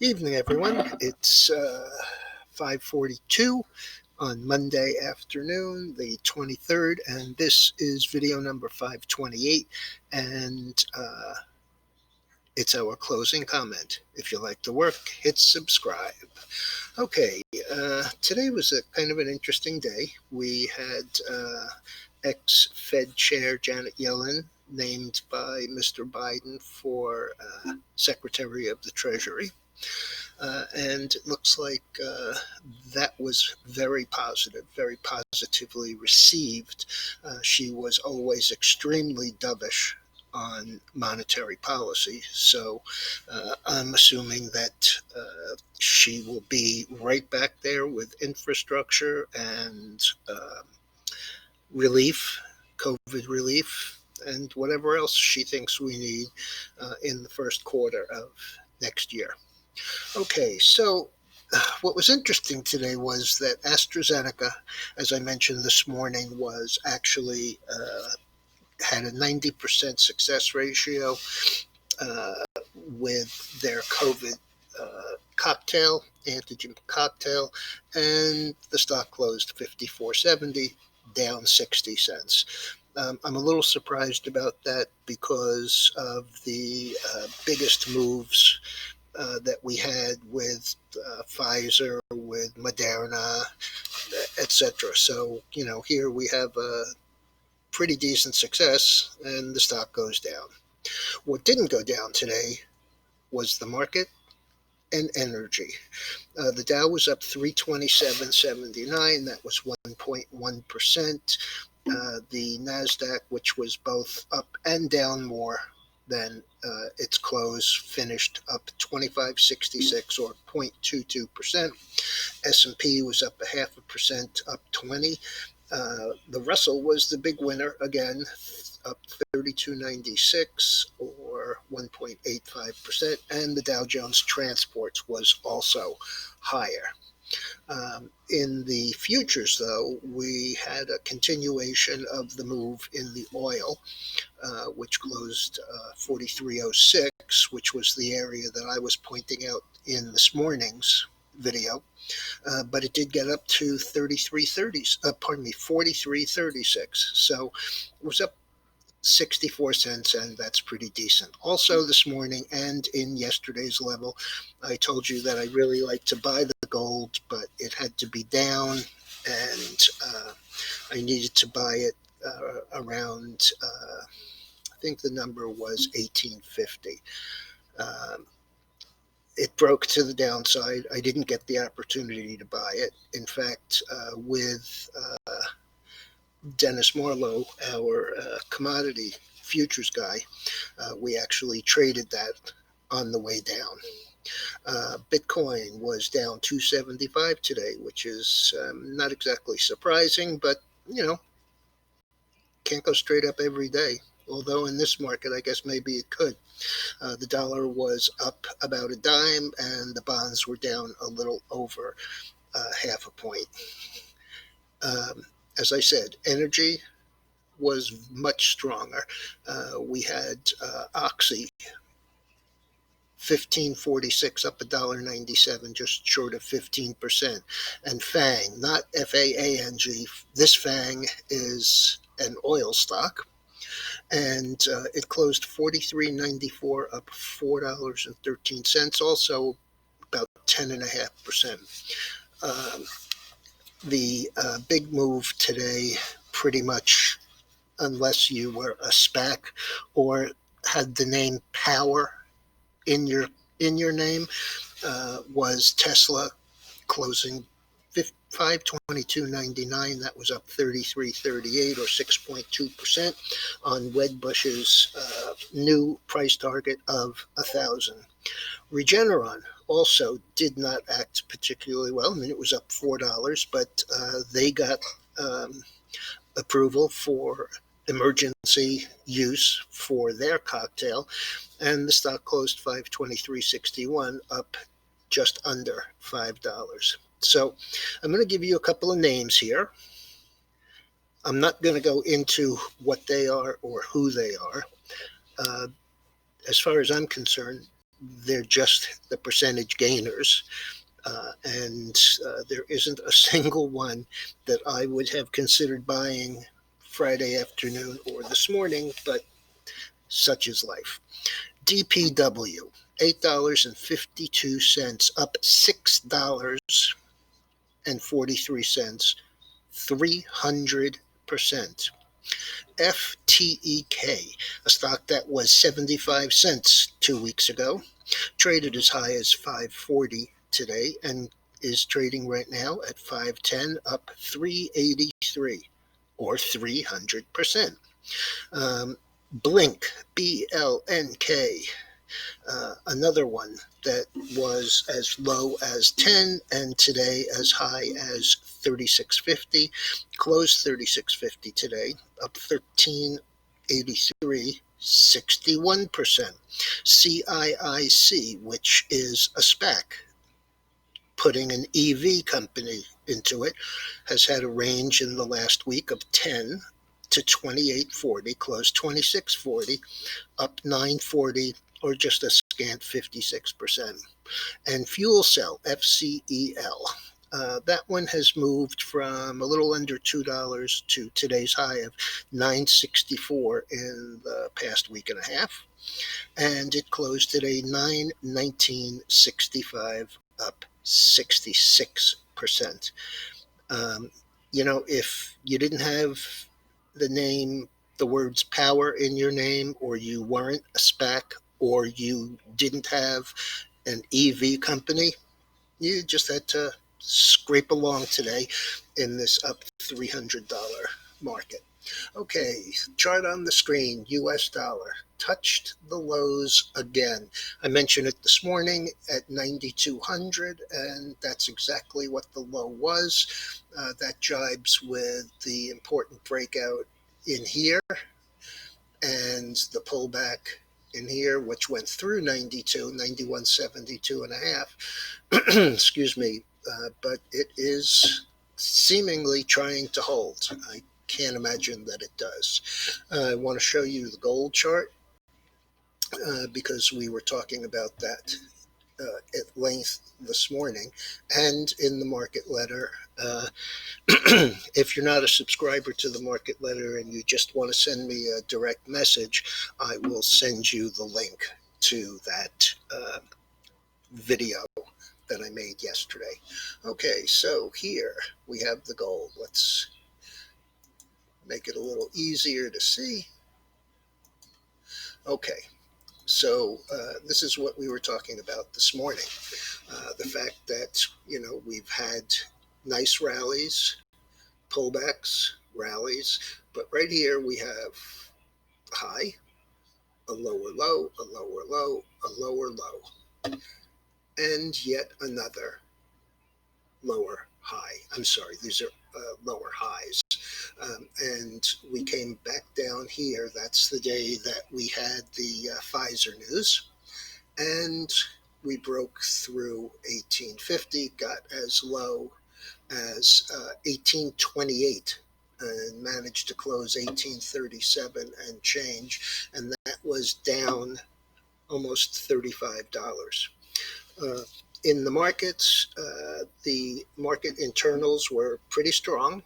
Evening, everyone. It's 5:42 on Monday afternoon, the 23rd, and this is video number 528, and it's our closing comment. If you like the work, hit subscribe. Okay, today was a kind of an interesting day. We had ex-Fed Chair Janet Yellen named by Mr. Biden for Secretary of the Treasury. And it looks like that was very positive, very positively received. She was always extremely dovish on monetary policy, so I'm assuming that she will be right back there with infrastructure and relief, COVID relief, and whatever else she thinks we need in the first quarter of next year. Okay, so what was interesting today was that AstraZeneca, as I mentioned this morning, was actually had a 90% success ratio with their COVID cocktail, antigen cocktail, and the stock closed 54.70, down 60 cents. I'm a little surprised about that because of the biggest moves that we had with Pfizer, with Moderna, etc. So, here we have a pretty decent success and the stock goes down. What didn't go down today was the market and energy. The Dow was up 327.79. That was 1.1%. The NASDAQ, which was both up and down more than its close, finished up 25.66 or 0.22%. S&P was up 0.5%, up 20. The Russell was the big winner again, up 32.96 or 1.85%, and the Dow Jones Transports was also higher. In the futures, though, we had a continuation of the move in the oil, which closed 43.06, which was the area that I was pointing out in this morning's video. But it did get up to 43.36. So it was up 64 cents, and that's pretty decent. Also this morning and in yesterday's level, I told you that I really like to buy the gold, but it had to be down, and I needed to buy it around, I think the number was 1850. It broke to the downside. I didn't get the opportunity to buy it. In fact, with Dennis Marlowe, our commodity futures guy, we actually traded that on the way down. Bitcoin was down 275 today, which is not exactly surprising, but can't go straight up every day. Although in this market, I guess maybe it could. The dollar was up about a dime, and the bonds were down a little over half a point. As I said, energy was much stronger. We had Oxy 1546 up $1.97, just short of 15%. And FANG, not FAANG, this FANG is an oil stock. And it closed 43.94, up $4.13, also about 10.5%. The big move today, pretty much, unless you were a SPAC or had the name Power in your name, was Tesla, closing 522.99. That was up 33.38 or 6.2% on Wedbush's new price target of 1,000. Regeneron also did not act particularly well. I mean, it was up $4, but they got approval for emergency use for their cocktail, and the stock closed 523.61, up just under $5. So I'm going to give you a couple of names here. I'm not going to go into what they are or who they are. As far as I'm concerned, they're just the percentage gainers. And there isn't a single one that I would have considered buying Friday afternoon or this morning, but such is life. DPW, $8.52, up $6.43, 300%. FTEK, a stock that was 75 cents 2 weeks ago, traded as high as 540 today and is trading right now at 510, up 383 or 300%. Blink, BLNK, another one that was as low as 10 and today as high as 36.50, closed 36.50 today, up 13.83, 61%. CIIC, which is a SPAC, putting an EV company into it, has had a range in the last week of 10 to 28.40, closed 26.40, up 9.40 or just a scant 56%. And Fuel Cell, FCEL, that one has moved from a little under $2 to today's high of $9.64 in the past week and a half, and it closed today $9.1965, up 66%. If you didn't have the words power in your name, or you weren't a SPAC, or you didn't have an EV company, you just had to scrape along today in this up $300 market. Okay, chart on the screen, US dollar touched the lows again. I mentioned it this morning at 9,200, and that's exactly what the low was. That jibes with the important breakout in here and the pullback in here, which went through 92, 91.72 and a half. Excuse me, but it is seemingly trying to hold. I can't imagine that it does. I want to show you the gold chart because we were talking about that at length this morning and in the market letter. If you're not a subscriber to the market letter and you just want to send me a direct message, I will send you the link to that video that I made yesterday. Okay, so here we have the gold. Let's make it a little easier to see. Okay, so this is what we were talking about this morning. The fact that, we've had nice rallies, pullbacks, rallies, but right here we have a high, a lower low, a lower low, a lower low, and yet another lower high. I'm sorry, these are lower highs. And we came back down here. That's the day that we had the Pfizer news. And we broke through 1850, got as low as 1828 and managed to close 1837 and change. And that was down almost $35. In the markets, the market internals were pretty strong.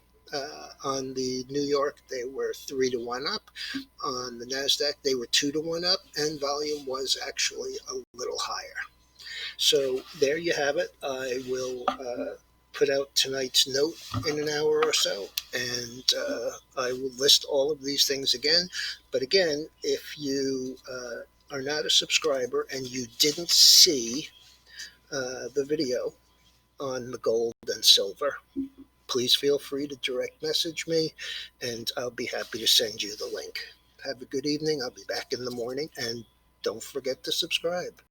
On the New York, they were 3-1 up. On the NASDAQ, they were 2-1 up, and volume was actually a little higher. So there you have it. I will put out tonight's note in an hour or so, and I will list all of these things again. But again, if you are not a subscriber and you didn't see the video on the gold and silver, please feel free to direct message me, and I'll be happy to send you the link. Have a good evening. I'll be back in the morning, and don't forget to subscribe.